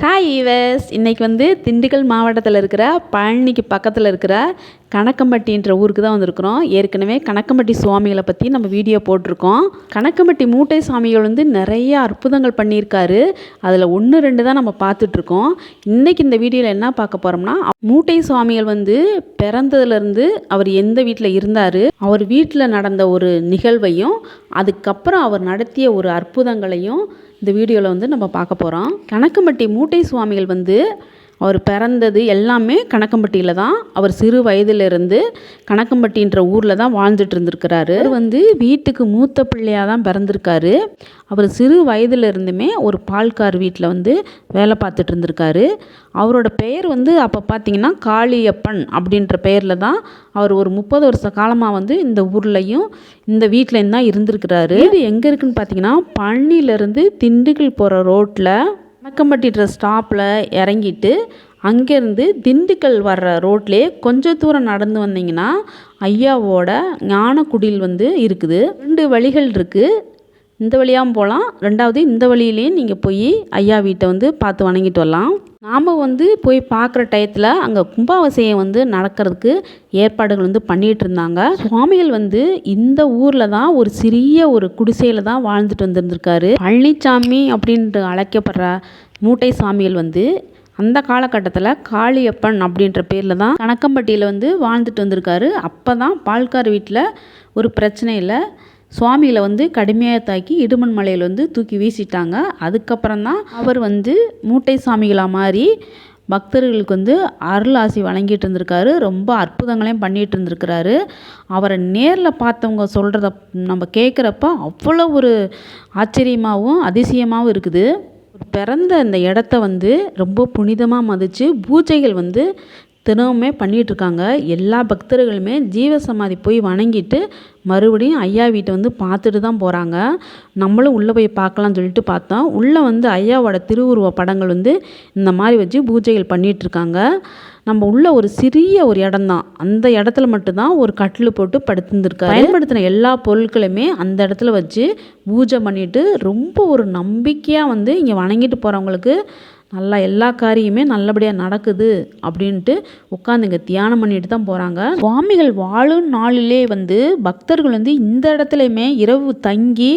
Hi ஈவஸ், இன்றைக்கி வந்து திண்டுக்கல் மாவட்டத்தில் இருக்கிற பழனிக்கு பக்கத்தில் இருக்கிற கணக்கம்பட்டின்ற ஊருக்கு தான் வந்திருக்கிறோம். ஏற்கனவே கணக்கம்பட்டி சுவாமிகளை பற்றி நம்ம வீடியோ போட்டிருக்கோம். கணக்கம்பட்டி மூட்டை சுவாமிகள் வந்து நிறைய அற்புதங்கள் பண்ணியிருக்காரு. அதில் 1-2 தான் நம்ம பார்த்துட்ருக்கோம். இன்றைக்கி இந்த வீடியோவில் என்ன பார்க்க போகிறோம்னா, மூட்டை சுவாமிகள் வந்து பிறந்ததுலேருந்து அவர் எந்த வீட்டில் இருந்தார், அவர் வீட்டில் நடந்த ஒரு நிகழ்வையும் அதுக்கப்புறம் அவர் நடத்திய ஒரு அற்புதங்களையும் இந்த வீடியோவில் வந்து நம்ம பார்க்க போகிறோம். கணக்கம்பட்டி மூட்டை சுவாமிகள் வந்து அவர் பிறந்தது எல்லாமே கணக்கம்பட்டியில் தான். அவர் சிறு வயதிலிருந்து கணக்கம்பட்டின்ற ஊரில் தான் வாழ்ந்துட்டு இருந்திருக்கிறாரு. அவர் வந்து வீட்டுக்கு மூத்த பிள்ளையாக தான் பிறந்திருக்காரு. அவர் சிறு வயதிலிருந்துமே ஒரு பால்கார் வீட்டில் வந்து வேலை பார்த்துட்டு இருந்திருக்காரு. அவரோட பெயர் வந்து அப்போ பார்த்திங்கன்னா காளியப்பன் அப்படின்ற பெயரில் தான் அவர் ஒரு 30 வருஷ காலமாக வந்து இந்த ஊர்லேயும் இந்த வீட்டிலையும் தான் இருந்திருக்கிறாரு. இது எங்கே இருக்குதுன்னு பார்த்தீங்கன்னா, பழனியிலேருந்து திண்டுக்கல் போகிற ரோட்டில் கணக்கம்பட்டின்ற ஸ்டாப்பில் இறங்கிட்டு அங்கேருந்து திண்டுக்கல் வர்ற ரோட்லேயே கொஞ்சம் தூரம் நடந்து வந்தீங்கன்னா ஐயாவோட ஞானக்குடில் வந்து இருக்குது. 2 வழிகள் இருக்குது. இந்த வழியாகவும் போகலாம், 2வது இந்த வழியிலையும் நீங்கள் போய் ஐயா வீட்டை வந்து பார்த்து வணங்கிட்டு வரலாம். நாம் வந்து போய் பார்க்குற டயத்தில் அங்கே கும்பாபிஷேகம் வந்து நடக்கிறதுக்கு ஏற்பாடுகள் வந்து பண்ணிகிட்டு இருந்தாங்க. சுவாமிகள் வந்து இந்த ஊரில் தான் ஒரு சிறிய ஒரு குடிசையில் தான் வாழ்ந்துட்டு வந்துருந்துருக்காரு. பழனிசாமி அப்படின்ட்டு அழைக்கப்படுற மூட்டை சாமிகள் வந்து அந்த காலகட்டத்தில் காளியப்பன் அப்படின்ற பேரில் தான் கணக்கம்பட்டியில் வந்து வாழ்ந்துட்டு வந்திருக்காரு. அப்போ தான் பால்கார் வீட்டில் ஒரு பிரச்சனையில் சுவாமிகளை வந்து கடுமையாக தாக்கி இடுமன் மலையில் வந்து தூக்கி வீசிட்டாங்க. அதுக்கப்புறம் தான் அவர் வந்து மூட்டை சாமிகளாக மாறி பக்தர்களுக்கு வந்து அருள் ஆசி வழங்கிட்டு இருந்திருக்காரு. ரொம்ப அற்புதங்களையும் பண்ணிகிட்டு இருந்திருக்கிறாரு. அவரை நேரில் பார்த்தவங்க சொல்கிறத நம்ம கேட்குறப்ப அவ்வளோ ஒரு ஆச்சரியமாகவும் அதிசயமாகவும் இருக்குது. பிறந்த அந்த இடத்த வந்து ரொம்ப புனிதமாக மதித்து பூஜைகள் வந்து தினமுமே பண்ணிகிட்ருக்காங்க. எல்லா பக்தர்களுமே ஜீவசமாதி போய் வணங்கிட்டு மறுபடியும் ஐயா வீட்டை வந்து பார்த்துட்டு தான் போகிறாங்க. நம்மளும் உள்ளே போய் பார்க்கலாம்னு சொல்லிட்டு பார்த்தோம். உள்ளே வந்து ஐயாவோட திருவுருவ படங்கள் வந்து இந்த மாதிரி வச்சு பூஜைகள் பண்ணிகிட்ருக்காங்க. நம்ம உள்ள ஒரு சிறிய ஒரு இடம்தான், அந்த இடத்துல மட்டும்தான் ஒரு கட்டில் போட்டு படுத்துருந்துருக்காரு. பயன்படுத்தின எல்லா பொருட்களுமே அந்த இடத்துல வச்சு பூஜை பண்ணிவிட்டு ரொம்ப ஒரு நம்பிக்கையாக வந்து இங்கே வணங்கிட்டு போகிறவங்களுக்கு நல்லா எல்லா காரியமே நல்லபடியாக நடக்குது அப்படின்ட்டு உட்காந்து இங்கே தியானம் பண்ணிட்டு தான் போகிறாங்க. சுவாமிகள் வாழும் நாளிலே வந்து பக்தர்கள் வந்து இந்த இடத்துலையுமே இரவு தங்கி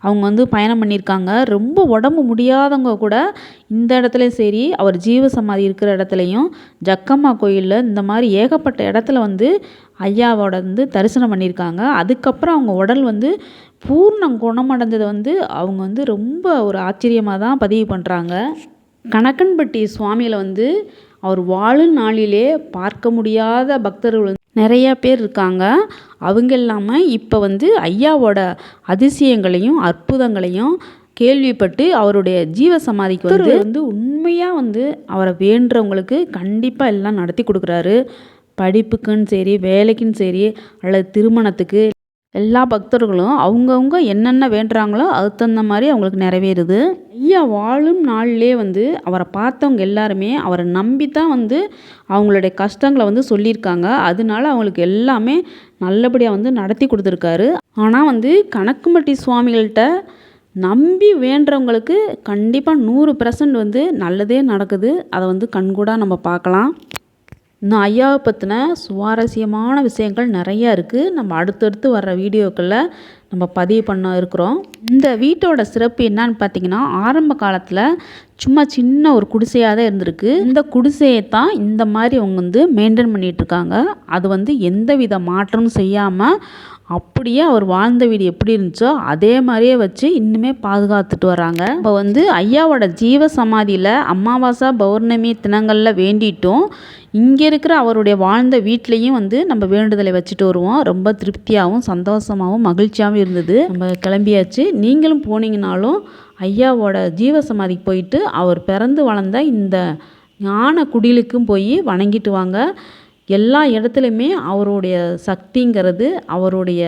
அவங்க வந்து பயணம் பண்ணியிருக்காங்க. ரொம்ப உடம்பு முடியாதவங்க கூட இந்த இடத்துலையும் சரி, அவர் ஜீவசமாதி இருக்கிற இடத்துலையும் ஜக்கம்மா கோயிலில் இந்த மாதிரி ஏகப்பட்ட இடத்துல வந்து ஐயாவோட வந்து தரிசனம் பண்ணியிருக்காங்க. அதுக்கப்புறம் அவங்க உடல் வந்து பூர்ணம் குணமடைஞ்சதை வந்து அவங்க வந்து ரொம்ப ஒரு ஆச்சரியமாக தான் பதிவு பண்ணுறாங்க. கணக்கன்பட்டி சுவாமியில் வந்து அவர் வாழும் நாளிலே பார்க்க முடியாத பக்தர்கள் நிறையா பேர் இருக்காங்க. அவங்க இல்லாமல் இப்போ வந்து ஐயாவோட அதிசயங்களையும் அற்புதங்களையும் கேள்விப்பட்டு அவருடைய ஜீவசமாதிக்கு வந்து உண்மையாக வந்து அவரை வேண்டுறவங்களுக்கு கண்டிப்பாக எல்லாம் நடத்தி கொடுக்குறாரு. படிப்புக்குன்னு சரி, வேலைக்குன்னு சரி, அல்லது திருமணத்துக்கு எல்லா பக்தர்களும் அவங்கவுங்க என்னென்ன வேண்டுறாங்களோ அதுக்கு தகுந்த மாதிரி அவங்களுக்கு நிறைவேறுது. ஐயா வாழும் நாளிலே வந்து அவரை பார்த்தவங்க எல்லாருமே அவரை நம்பி தான் வந்து அவங்களுடைய கஷ்டங்களை வந்து சொல்லியிருக்காங்க. அதனால அவங்களுக்கு எல்லாமே நல்லபடியாக வந்து நடத்தி கொடுத்துருக்காரு. ஆனால் வந்து கணக்கம்பட்டி சுவாமிகள்கிட்ட நம்பி வேண்டுறவங்களுக்கு கண்டிப்பாக 100% வந்து நல்லதே நடக்குது. அதை வந்து கண்கூடாக நம்ம பார்க்கலாம். இன்னும் ஐயாவை பற்றின சுவாரஸ்யமான விஷயங்கள் நிறையா இருக்குது. நம்ம அடுத்தடுத்து வர்ற வீடியோக்களில் நம்ம பதிவு பண்ண இருக்கிறோம். இந்த வீட்டோட சிறப்பு என்னன்னு பார்த்தீங்கன்னா, ஆரம்ப காலத்தில் சும்மா சின்ன ஒரு குடிசையாக தான் இருந்திருக்கு. இந்த குடிசையை தான் இந்த மாதிரி அவங்க வந்து மெயின்டைன் பண்ணிகிட்ருக்காங்க. அது வந்து எந்த வித மாற்றமும் செய்யாமல் அப்படியே அவர் வாழ்ந்த வீடு எப்படி இருந்துச்சோ அதே மாதிரியே வச்சு இன்னுமே பாதுகாத்துட்டு வராங்க. இப்போ வந்து ஐயாவோட ஜீவ சமாதியில் அமாவாசை பௌர்ணமி தினங்களில் வேண்டிட்டோம். இங்கே இருக்கிற அவருடைய வாழ்ந்த வீட்லேயும் வந்து நம்ம வேண்டுதலை வச்சுட்டு வருவோம். ரொம்ப திருப்தியாகவும் சந்தோஷமாகவும் மகிழ்ச்சியாகவும் இருந்தது. நம்ம கிளம்பியாச்சு. நீங்களும் போனீங்கனாலும் ஐயாவோட ஜீவசமாதிக்கு போயிட்டு அவர் பிறந்து வளர்ந்த இந்த ஞான குடிலுக்கும் போய் வணங்கிட்டு வாங்க. எல்லா இடத்துலையுமே அவருடைய சக்திங்கிறது, அவருடைய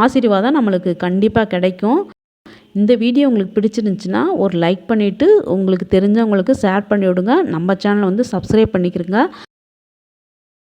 ஆசீர்வாதம் நம்மளுக்கு கண்டிப்பாக கிடைக்கும். இந்த வீடியோ உங்களுக்கு பிடிச்சிருந்துச்சுன்னா ஒரு லைக் பண்ணிவிட்டு உங்களுக்கு தெரிஞ்சவங்களுக்கு ஷேர் பண்ணி விடுங்க. நம்ம சேனலை வந்து சப்ஸ்கிரைப் பண்ணிக்கிறங்க.